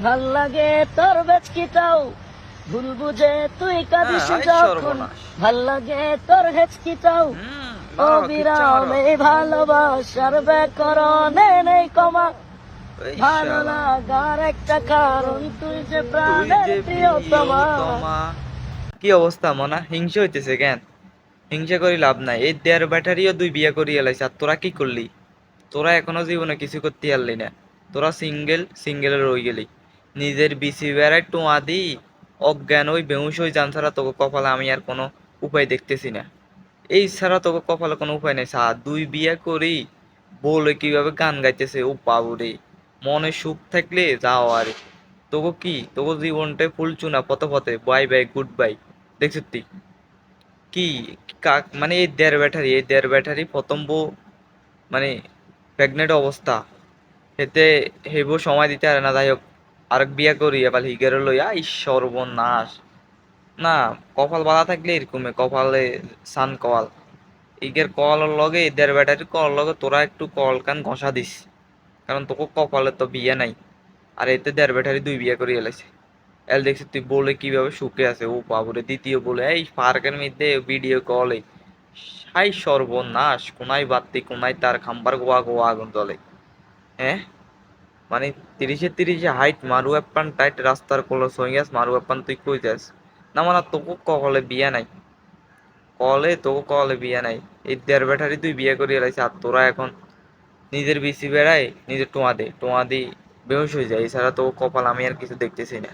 ভাল লাগে তোর বেচকিটাও, ভুল বুঝে তুই কাঁদিস যখন, ভাল লাগে তোর হেচকিটাও, অবিরাম এই ভালোবাসার ব্যাকরণে নেই কমা, ভালো লাগার একটা কারণ তুই যে প্রাণের প্রিয়তমা। কি অবস্থা মনা, হিংসা হইতেছে কেন? হিংসা করি লাভ নাই, এই দেড় ব্যাটারিও দুই বিয়ে করিয়ে লাইছে, আর তোরা কি করলি? তোরা এখনো জীবনে কিছু করতে পারলি না। তোরা সিঙ্গেল রয়ে গেলি। নিজের বিসি বেড়ায় টোয়া দি অজ্ঞান ওই বেহুশ হয়ে যান ছাড়া তোকে কপালে আমি আর কোনো উপায় দেখতেছি না। এই ছাড়া তোকে কপালে কোনো উপায় নেই। দুই বিয়ে করি বলে কিভাবে গান গাইতেছে, ও বাবুরে! মনে সুখ থাকলে যাও আর তোকে কি, তোকে জীবনটাই ফুল চুনা, পথে পথে বাই বাই গুড বাই। দেখছিস তুই কি মানে এই দেড় ব্যাটারি প্রথম বউ মানে প্রেগনেন্ট অবস্থা, হেতে হেবো সময় দিতে পারে না। যাই হোক, আরেক বিয়া করি এবার হিগের লইয়া সর্বনাশ। না, কপাল বালা থাকলে এরকমই কপালে সান কল ইগের কলের লগে এদের ব্যাটারি কল লগে তোরা একটু কল কান ঘষা দিস, কারণ তোকে কপালে তো বিয়ে নাই। আর এতে দেড় ব্যাটারি দুই বিয়ে করে এলাইছে। এল দেখছি তুই বলে কিভাবে সুখে আছে, ও বাবুরে! দ্বিতীয় বলে এই পার্কের মধ্যে ভিডিও কলে হাই সর্বনাশ, কোনায় বাত্তি কোনায় তার খাম্বার গোয়া গোয়া আগুন তলে। হ্যাঁ, মানে 30-এ হাইট মারু এপ্পান টাইট রাস্তার কোলো সইয়াস মারু এপ্পান তুই কই যাস? না মানে তোকে কলে বিয়া নাই, তোকে কলে বিয়া নাই। এই দেড় ব্যাটারি তুই বিয়ে করিয়ে লাইছে, আর তোরা এখন নিজের বিসি বেড়ায় নিজের টোয়া দে টোয়া দি বেহুশ হয়ে যায়। এছাড়া তো কপাল আমি আর কিছু দেখতেছি না।